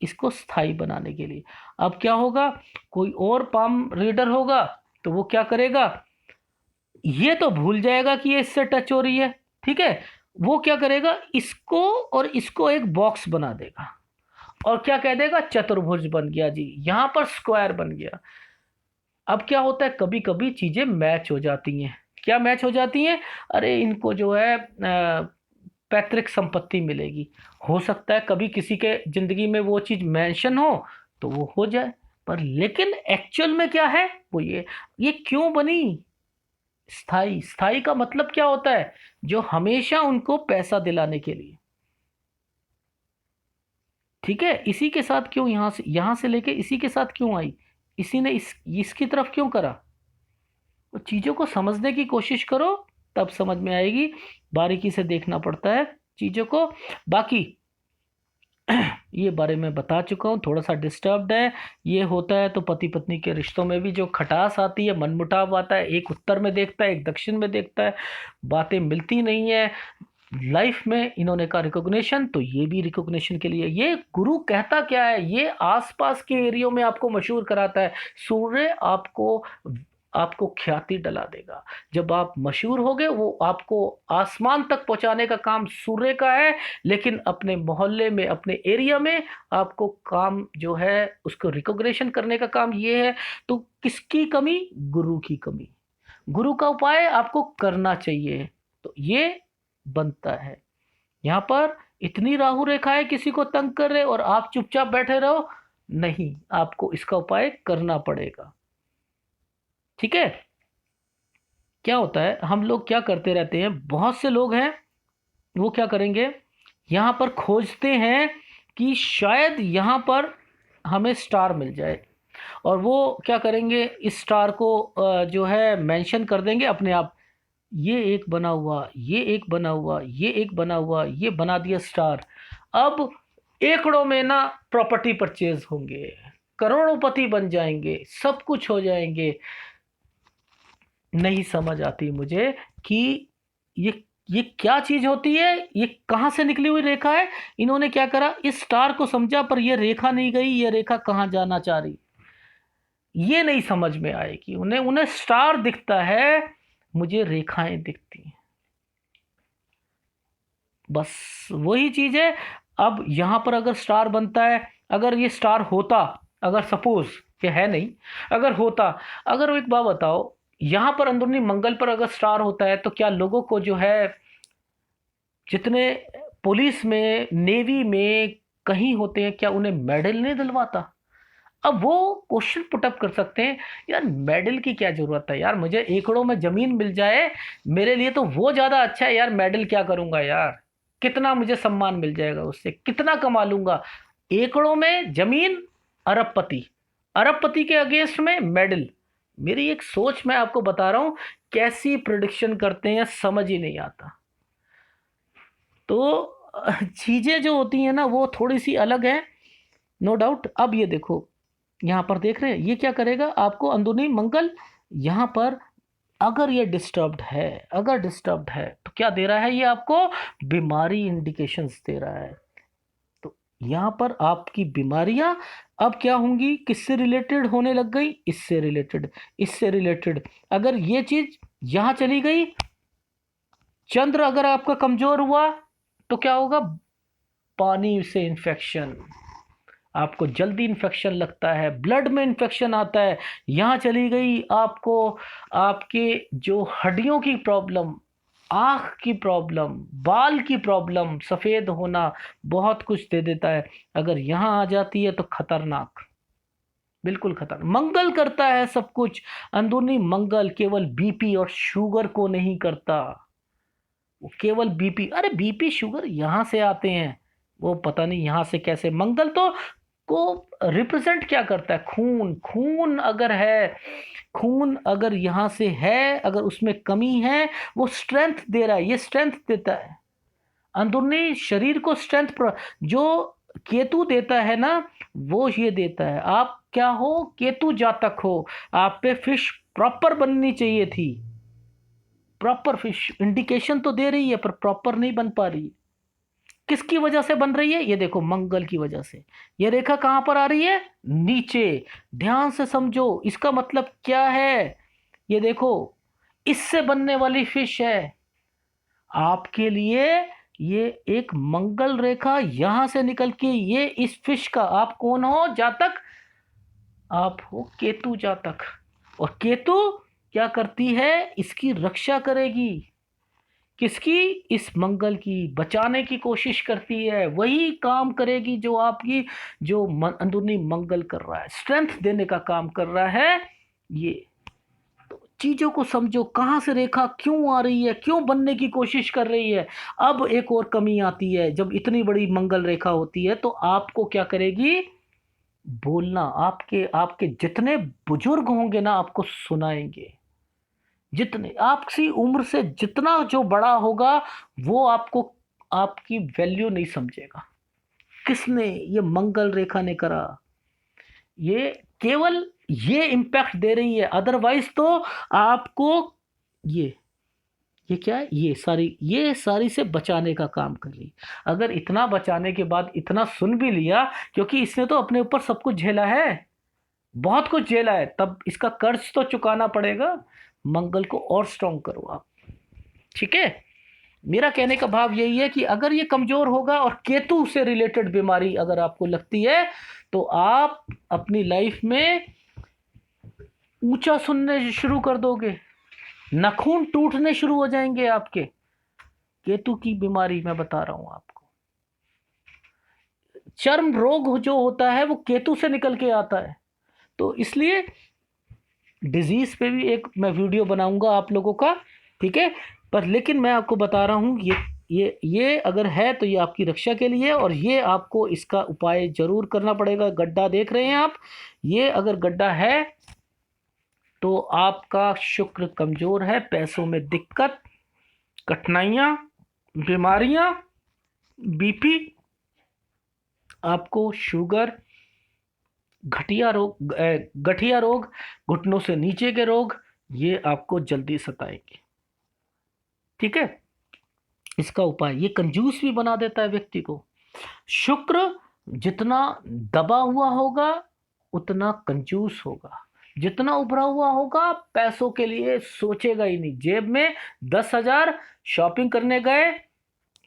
इसको स्थायी बनाने के लिए। अब क्या होगा, कोई और पाम रीडर होगा तो वो क्या करेगा, ये तो भूल जाएगा कि ये इससे टच हो रही है। ठीक है, वो क्या करेगा, इसको और इसको एक बॉक्स बना देगा और क्या कह देगा, चतुर्भुज बन गया जी, यहां पर स्क्वायर बन गया। अब क्या होता है, कभी कभी चीजें मैच हो जाती हैं। क्या मैच हो जाती हैं? अरे इनको जो है पैतृक संपत्ति मिलेगी। हो सकता है कभी किसी के जिंदगी में वो चीज मेंशन हो तो वो हो जाए, पर लेकिन एक्चुअल में क्या है वो ये क्यों बनी स्थाई? स्थाई का मतलब क्या होता है? जो हमेशा उनको पैसा दिलाने के लिए। ठीक है, इसी के साथ क्यों यहां से लेके इसी के साथ क्यों आई, इसी ने इसकी तरफ क्यों करा? तो चीजों को समझने की कोशिश करो, तब समझ में आएगी। बारीकी से देखना पड़ता है चीजों को। बाकी ये बारे में बता चुका हूँ, थोड़ा सा डिस्टर्ब्ड है। ये होता है तो पति पत्नी के रिश्तों में भी जो खटास आती है, मनमुटाव आता है, एक उत्तर में देखता है, एक दक्षिण में देखता है, बातें मिलती नहीं है। लाइफ में इन्होंने कहा रिकॉग्निशन, तो ये भी रिकॉग्निशन के लिए। ये गुरु कहता क्या है, ये आसपास के एरियो में आपको मशहूर कराता है। सूर्य आपको आपको ख्याति डला देगा। जब आप मशहूर होगे, वो आपको आसमान तक पहुंचाने का काम सूर्य का है, लेकिन अपने मोहल्ले में, अपने एरिया में आपको काम जो है उसको रिकॉग्निशन करने का काम ये है। तो किसकी कमी? गुरु की कमी। गुरु का उपाय आपको करना चाहिए, तो ये बनता है। यहाँ पर इतनी राहु रेखाएं किसी को तंग कर रहे और आप चुपचाप बैठे रहो, नहीं, आपको इसका उपाय करना पड़ेगा। ठीक है, क्या होता है, हम लोग क्या करते रहते हैं, बहुत से लोग हैं वो क्या करेंगे, यहाँ पर खोजते हैं कि शायद यहाँ पर हमें स्टार मिल जाए, और वो क्या करेंगे, इस स्टार को जो है मेंशन कर देंगे अपने आप। ये एक बना हुआ, ये एक बना हुआ, ये एक बना हुआ, ये बना दिया स्टार। अब एकड़ों में ना प्रॉपर्टी परचेज होंगे, करोड़ों बन जाएंगे, सब कुछ हो जाएंगे। नहीं समझ आती मुझे कि ये क्या चीज होती है, ये कहाँ से निकली हुई रेखा है। इन्होंने क्या करा, इस स्टार को समझा पर ये रेखा नहीं गई, ये रेखा कहाँ जाना चाह रही, ये नहीं समझ में आएगी। उन्हें उन्हें स्टार दिखता है, मुझे रेखाएं दिखती हैं, बस वही चीज है। अब यहां पर अगर स्टार बनता है, अगर ये स्टार होता, अगर सपोज कि है नहीं, अगर होता, अगर एक बात बताओ, यहां पर अंदरूनी मंगल पर अगर स्टार होता है तो क्या लोगों को जो है, जितने पुलिस में, नेवी में कहीं होते हैं, क्या उन्हें मेडल नहीं दिलवाता? अब वो क्वेश्चन पुटअप कर सकते हैं, यार मेडल की क्या जरूरत है यार, मुझे एकड़ों में जमीन मिल जाए मेरे लिए तो वो ज्यादा अच्छा है यार, मेडल क्या करूंगा यार, कितना मुझे सम्मान मिल जाएगा, उससे कितना कमा लूंगा। एकड़ों में जमीन, अरबपति, अरबपति के अगेंस्ट में मेडल। मेरी एक सोच मैं आपको बता रहा हूं, कैसी प्रिडिक्शन करते हैं समझ ही नहीं आता। तो चीजें जो होती हैं ना वो थोड़ी सी अलग है, नो डाउट। अब ये देखो, यहाँ पर देख रहे हैं ये क्या करेगा आपको, अंदरूनी मंगल यहाँ पर अगर ये डिस्टर्ब्ड है, अगर डिस्टर्ब्ड है तो क्या दे रहा है ये आपको, बीमारी इंडिकेशंस दे रहा है। तो यहाँ पर आपकी बीमारियां अब क्या होंगी, किससे रिलेटेड होने लग गई, इससे रिलेटेड, इससे रिलेटेड। अगर ये चीज यहां चली गई, चंद्र अगर आपका कमजोर हुआ तो क्या होगा, पानी से इन्फेक्शन, आपको जल्दी इन्फेक्शन लगता है, ब्लड में इन्फेक्शन आता है। यहाँ चली गई आपको, आपके जो हड्डियों की प्रॉब्लम, आँख की प्रॉब्लम, बाल की प्रॉब्लम, सफ़ेद होना, बहुत कुछ दे देता है। अगर यहाँ आ जाती है तो खतरनाक, बिल्कुल खतरनाक। मंगल करता है सब कुछ, अंदरूनी मंगल, केवल बीपी और शुगर को नहीं करता। वो केवल बीपी, अरे बीपी शुगर यहाँ से आते हैं, वो पता नहीं यहाँ से कैसे। मंगल तो को रिप्रेजेंट क्या करता है, खून। खून अगर है, खून अगर यहाँ से है, अगर उसमें कमी है, वो स्ट्रेंथ दे रहा है, ये स्ट्रेंथ देता है अंदरूनी शरीर को, स्ट्रेंथ जो केतु देता है ना, वो ये देता है। आप क्या हो, केतु जातक हो, आप पे फिश प्रॉपर बननी चाहिए थी, प्रॉपर फिश इंडिकेशन तो दे रही है पर प्रॉपर नहीं बन पा रही है। किसकी वजह से बन रही है, ये देखो मंगल की वजह से। ये रेखा कहां पर आ रही है, नीचे, ध्यान से समझो इसका मतलब क्या है। ये देखो, इससे बनने वाली फिश है आपके लिए। ये एक मंगल रेखा यहां से निकल के, ये इस फिश का, आप कौन हो, जातक, आप हो केतु जातक। और केतु क्या करती है, इसकी रक्षा करेगी, किसकी, इस मंगल की, बचाने की कोशिश करती है, वही काम करेगी जो आपकी, जो अंदरूनी मंगल कर रहा है, स्ट्रेंथ देने का काम कर रहा है। ये तो चीजों को समझो, कहां से रेखा क्यों आ रही है, क्यों बनने की कोशिश कर रही है। अब एक और कमी आती है, जब इतनी बड़ी मंगल रेखा होती है तो आपको क्या करेगी, बोलना, आपके आपके जितने बुजुर्ग होंगे ना आपको सुनाएंगे, जितने आपकी उम्र से जितना जो बड़ा होगा वो आपको, आपकी वैल्यू नहीं समझेगा। किसने, ये मंगल रेखा ने करा, ये केवल ये इम्पैक्ट दे रही है, अदरवाइज तो आपको ये क्या है, ये सारी से बचाने का काम कर रही। अगर इतना बचाने के बाद इतना सुन भी लिया, क्योंकि इसने तो अपने ऊपर सब कुछ झेला है, बहुत कुछ झेला है, तब इसका कर्ज तो चुकाना पड़ेगा। मंगल को और स्ट्रांग करो आप, ठीक है। मेरा कहने का भाव यही है कि अगर ये कमजोर होगा और केतु से रिलेटेड बीमारी अगर आपको लगती है, तो आप अपनी लाइफ में ऊंचा सुनने शुरू कर दोगे, नाखून टूटने शुरू हो जाएंगे आपके। केतु की बीमारी मैं बता रहा हूं आपको, चर्म रोग जो होता है वो केतु से निकल के आता है। तो इसलिए डिजीज पे भी एक मैं वीडियो बनाऊंगा आप लोगों का, ठीक है। पर लेकिन मैं आपको बता रहा हूं, ये अगर है तो ये आपकी रक्षा के लिए है, और ये आपको इसका उपाय जरूर करना पड़ेगा। गड्ढा देख रहे हैं आप, ये अगर गड्ढा है तो आपका शुक्र कमजोर है, पैसों में दिक्कत, कठिनाइयां, बीमारियां, बीपी, आपको शुगर, गठिया रोग, घुटनों से नीचे के रोग, ये आपको जल्दी सताएंगे, ठीक है। इसका उपाय, ये कंजूस भी बना देता है व्यक्ति को। शुक्र जितना दबा हुआ होगा उतना कंजूस होगा, जितना उभरा हुआ होगा पैसों के लिए सोचेगा ही नहीं। जेब में 10,000, शॉपिंग करने गए,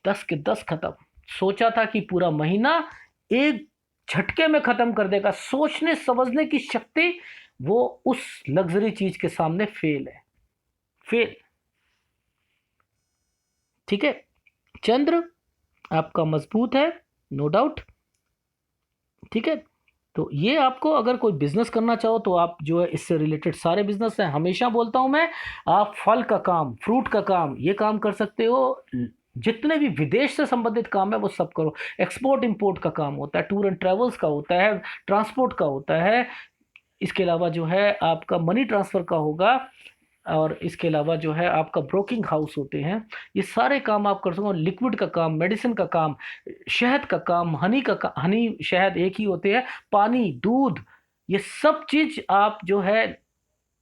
10 के 10 खत्म। सोचा था कि पूरा महीना एक झटके में खत्म कर देगा, सोचने समझने की शक्ति वो उस लग्जरी चीज के सामने फेल है, फेल, ठीक है। चंद्र आपका मजबूत है, नो डाउट, ठीक है। तो ये आपको, अगर कोई बिजनेस करना चाहो तो आप जो है इससे रिलेटेड सारे बिजनेस हैं, हमेशा बोलता हूं मैं, आप फल का काम, फ्रूट का काम, ये काम कर सकते हो। जितने भी विदेश से संबंधित काम है वो सब करो। एक्सपोर्ट इंपोर्ट का काम होता है, टूर एंड ट्रेवल्स का होता है, ट्रांसपोर्ट का होता है, इसके अलावा जो है आपका मनी ट्रांसफ़र का होगा, और इसके अलावा जो है आपका ब्रोकिंग हाउस होते हैं। ये सारे काम आप कर सकते हो। लिक्विड का काम, मेडिसिन का काम, शहद का काम, हनी शहद एक ही होते हैं, पानी, दूध, ये सब चीज़ आप जो है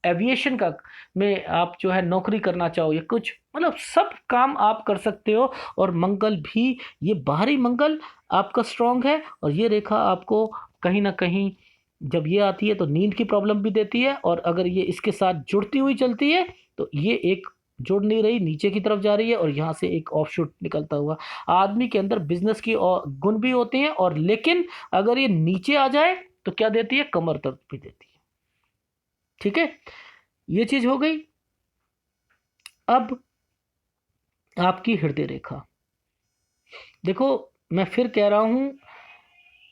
एविएशन का में आप जो है नौकरी करना चाहो या कुछ, मतलब सब काम आप कर सकते हो। और मंगल भी, ये बाहरी मंगल आपका स्ट्रांग है, और ये रेखा आपको कहीं ना कहीं जब ये आती है तो नींद की प्रॉब्लम भी देती है, और अगर ये इसके साथ जुड़ती हुई चलती है तो ये एक जुड़ नहीं रही, नीचे की तरफ जा रही है, और यहाँ से एक ऑफशूट निकलता हुआ। आदमी के अंदर बिजनेस की गुण भी होते हैं, और लेकिन अगर ये नीचे आ जाए तो क्या देती है, कमर दर्द भी देती है। ठीक है, ये चीज हो गई। अब आपकी हृदय रेखा देखो, मैं फिर कह रहा हूं,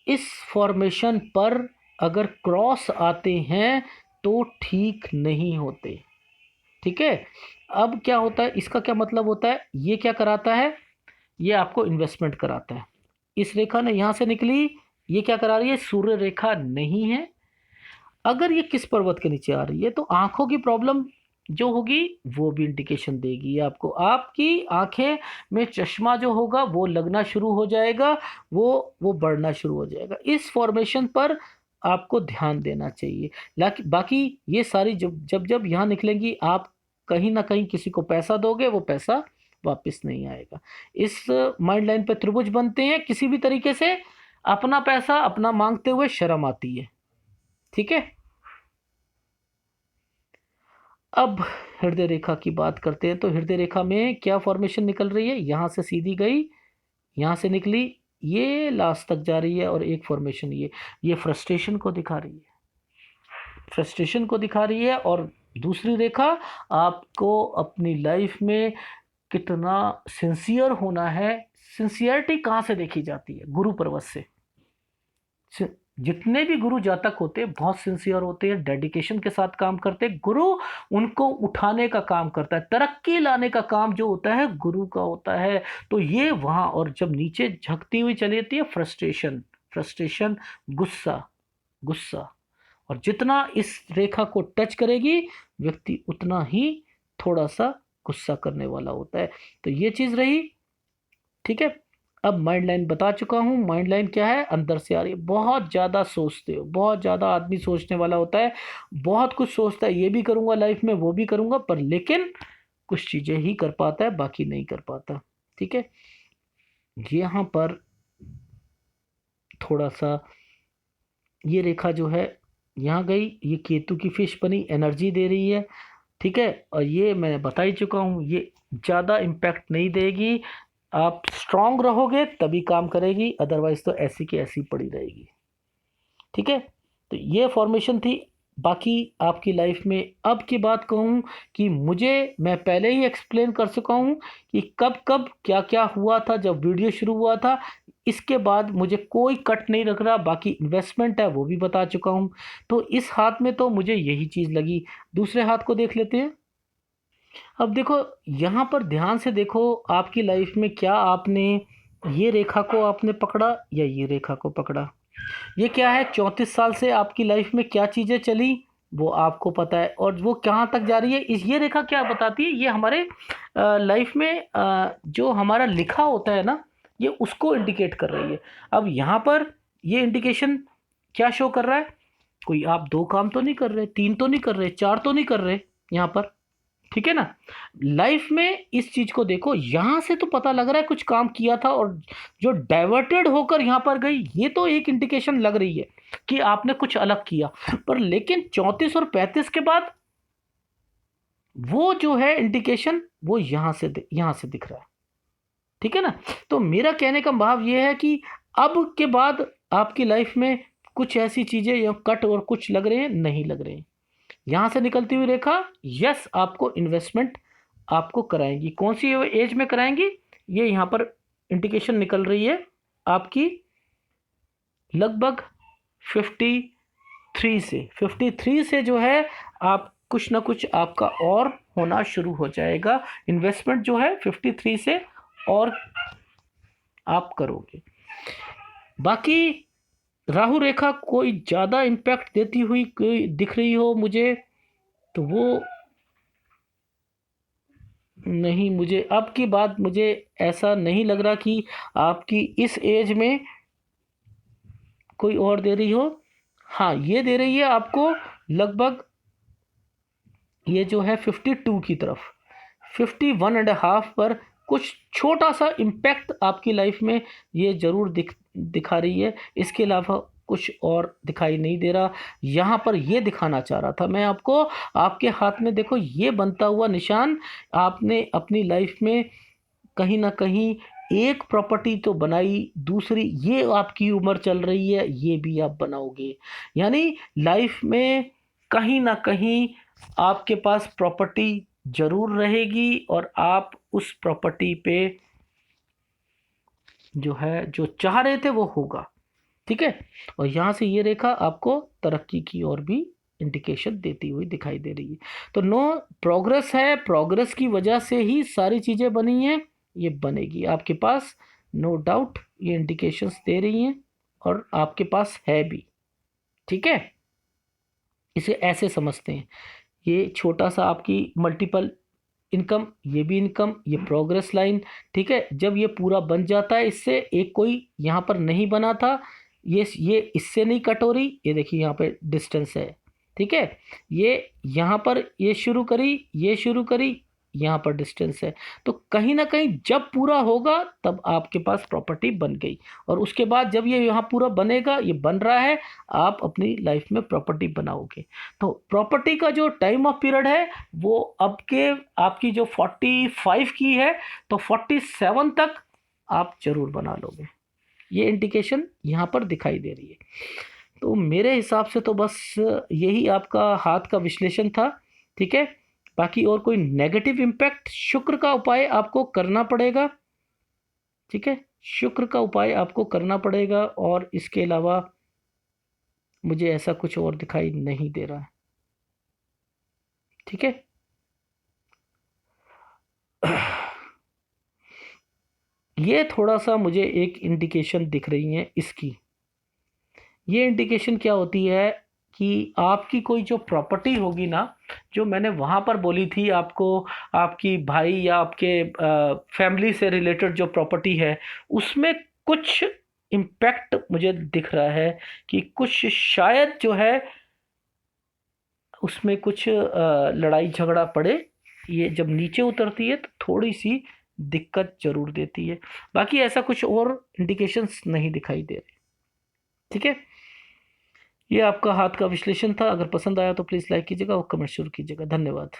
इस फॉर्मेशन पर अगर क्रॉस आते हैं तो ठीक नहीं होते। ठीक है, अब क्या होता है, इसका क्या मतलब होता है, ये क्या कराता है, ये आपको इन्वेस्टमेंट कराता है। इस रेखा ने यहां से निकली, ये क्या करा रही है, सूर्य रेखा नहीं है। अगर ये किस पर्वत के नीचे आ रही है तो आंखों की प्रॉब्लम जो होगी वो भी इंडिकेशन देगी आपको। आपकी आंखें में चश्मा जो होगा वो लगना शुरू हो जाएगा, वो बढ़ना शुरू हो जाएगा। इस फॉर्मेशन पर आपको ध्यान देना चाहिए। बाकी ये सारी जब जब जब यहाँ निकलेंगी, आप कहीं ना कहीं किसी को पैसा दोगे, वो पैसा वापस नहीं आएगा। इस माइंड लाइन पे त्रिभुज बनते हैं, किसी भी तरीके से अपना पैसा अपना मांगते हुए शर्म आती है। ठीक है, अब हृदय रेखा की बात करते हैं। तो हृदय रेखा में क्या फॉर्मेशन निकल रही है, यहां से सीधी गई, यहां से निकली, ये लास्ट तक जा रही है, और एक फॉर्मेशन ये फ्रस्ट्रेशन को दिखा रही है, फ्रस्ट्रेशन को दिखा रही है। और दूसरी रेखा आपको अपनी लाइफ में कितना सिंसियर होना है। सिंसियरिटी कहाँ से देखी जाती है, गुरु पर्वत से। जितने भी गुरु जातक होते हैं बहुत सिंसियर होते हैं, डेडिकेशन के साथ काम करते हैं। गुरु उनको उठाने का काम करता है, तरक्की लाने का काम जो होता है गुरु का होता है। तो ये वहां, और जब नीचे झकती हुई चली जाती है फ्रस्ट्रेशन, फ्रस्ट्रेशन, गुस्सा, गुस्सा, और जितना इस रेखा को टच करेगी व्यक्ति उतना ही थोड़ा सा गुस्सा करने वाला होता है। तो ये चीज रही। ठीक है, अब माइंड लाइन बता चुका हूँ। माइंड लाइन क्या है, अंदर से आ रही है। बहुत ज़्यादा सोचते हो, बहुत ज़्यादा आदमी सोचने वाला होता है, बहुत कुछ सोचता है, ये भी करूँगा लाइफ में, वो भी करूँगा, पर लेकिन कुछ चीज़ें ही कर पाता है, बाकी नहीं कर पाता। ठीक है, यहाँ पर थोड़ा सा ये रेखा जो है यहाँ गई, ये केतु की फिश बनी, एनर्जी दे रही है। ठीक है, और ये मैं बता ही चुका हूँ, ये ज़्यादा इम्पैक्ट नहीं देगी। आप स्ट्रांग रहोगे तभी काम करेगी, अदरवाइज तो ऐसी की ऐसी पड़ी रहेगी। ठीक है, तो ये फॉर्मेशन थी। बाकी आपकी लाइफ में अब की बात कहूँ कि मैं पहले ही एक्सप्लेन कर चुका हूँ कि कब कब क्या क्या हुआ था जब वीडियो शुरू हुआ था। इसके बाद मुझे कोई कट नहीं रख रहा, बाकी इन्वेस्टमेंट है वो भी बता चुका हूँ। तो इस हाथ में तो मुझे यही चीज़ लगी। दूसरे हाथ को देख लेते हैं। अब देखो, यहाँ पर ध्यान से देखो, आपकी लाइफ में क्या आपने ये रेखा को आपने पकड़ा या ये रेखा को पकड़ा। ये क्या है, 34 साल से आपकी लाइफ में क्या चीज़ें चली वो आपको पता है, और वो कहाँ तक जा रही है। ये रेखा क्या बताती है, ये हमारे लाइफ में जो हमारा लिखा होता है ना, ये उसको इंडिकेट कर रही है। अब यहाँ पर ये इंडिकेशन क्या शो कर रहा है, कोई आप 2 काम तो नहीं कर रहे, 3 तो नहीं कर रहे, 4 तो नहीं कर रहे यहाँ पर। ठीक है ना, लाइफ में इस चीज को देखो, यहां से तो पता लग रहा है कुछ काम किया था और जो डाइवर्टेड होकर यहां पर गई, ये तो एक इंडिकेशन लग रही है कि आपने कुछ अलग किया। पर लेकिन 34 और 35 के बाद वो जो है इंडिकेशन वो यहां से दिख रहा है। ठीक है ना, तो मेरा कहने का भाव ये है कि अब के बाद आपकी लाइफ में कुछ ऐसी चीजें या कट और कुछ लग रहे हैं, नहीं लग रहे हैं। यहां से निकलती हुई रेखा, यस, आपको इन्वेस्टमेंट आपको कराएंगी। कौन सी एज में कराएंगी, ये यहां पर इंडिकेशन निकल रही है आपकी लगभग 53 से जो है आप कुछ ना कुछ आपका और होना शुरू हो जाएगा। इन्वेस्टमेंट जो है 53 से और आप करोगे। बाकी राहु रेखा कोई ज़्यादा इम्पैक्ट देती हुई कोई दिख रही हो मुझे, तो वो नहीं, मुझे अब की बात मुझे ऐसा नहीं लग रहा कि आपकी इस एज में कोई और दे रही हो। हाँ, ये दे रही है आपको लगभग ये जो है 52 की तरफ, 51.5 पर कुछ छोटा सा इम्पैक्ट आपकी लाइफ में ये ज़रूर दिखा रही है। इसके अलावा कुछ और दिखाई नहीं दे रहा। यहाँ पर ये दिखाना चाह रहा था मैं आपको, आपके हाथ में देखो ये बनता हुआ निशान, आपने अपनी लाइफ में कहीं ना कहीं एक प्रॉपर्टी तो बनाई, दूसरी ये आपकी उम्र चल रही है, ये भी आप बनाओगे। यानी लाइफ में कहीं ना कहीं आपके पास प्रॉपर्टी जरूर रहेगी और आप उस प्रॉपर्टी पे जो है जो चाह रहे थे वो होगा। ठीक है। और यहाँ से ये रेखा आपको तरक्की की ओर भी इंडिकेशन देती हुई दिखाई दे रही है। तो नो प्रोग्रेस है, प्रोग्रेस की वजह से ही सारी चीज़ें बनी हैं, ये बनेगी आपके पास, नो डाउट। ये इंडिकेशंस दे रही हैं और आपके पास है भी। ठीक है। इसे ऐसे समझते हैं, ये छोटा सा आपकी मल्टीपल इनकम, ये भी इनकम, ये प्रोग्रेस लाइन। ठीक है। जब ये पूरा बन जाता है, इससे एक कोई यहाँ पर नहीं बना था, ये इससे नहीं कट हो रही, ये देखिए यहाँ पे डिस्टेंस है। ठीक है। ये यहाँ पर ये शुरू करी, ये शुरू करी, यहाँ पर डिस्टेंस है। तो कहीं ना कहीं जब पूरा होगा तब आपके पास प्रॉपर्टी बन गई। और उसके बाद जब ये यहाँ पूरा बनेगा, ये बन रहा है, आप अपनी लाइफ में प्रॉपर्टी बनाओगे। तो प्रॉपर्टी का जो टाइम ऑफ पीरियड है वो अब के आपकी जो 45 की है, तो 47 तक आप जरूर बना लोगे। ये इंडिकेशन यहाँ पर दिखाई दे रही है। तो मेरे हिसाब से तो बस यही आपका हाथ का विश्लेषण था। ठीक है। बाकी और कोई नेगेटिव इम्पैक्ट, शुक्र का उपाय आपको करना पड़ेगा। ठीक है। शुक्र का उपाय आपको करना पड़ेगा, और इसके अलावा मुझे ऐसा कुछ और दिखाई नहीं दे रहा है। ठीक है। ये थोड़ा सा मुझे एक इंडिकेशन दिख रही है इसकी। ये इंडिकेशन क्या होती है कि आपकी कोई जो प्रॉपर्टी होगी ना, जो मैंने वहाँ पर बोली थी आपको, आपकी भाई या आपके फैमिली से रिलेटेड जो प्रॉपर्टी है, उसमें कुछ इम्पैक्ट मुझे दिख रहा है कि कुछ शायद जो है उसमें कुछ लड़ाई झगड़ा पड़े। ये जब नीचे उतरती है तो थोड़ी सी दिक्कत जरूर देती है। बाकी ऐसा कुछ और इंडिकेशंस नहीं दिखाई दे रहे। ठीक है। ये आपका हाथ का विश्लेषण था। अगर पसंद आया तो प्लीज़ लाइक कीजिएगा और कमेंट शुरू कीजिएगा। धन्यवाद।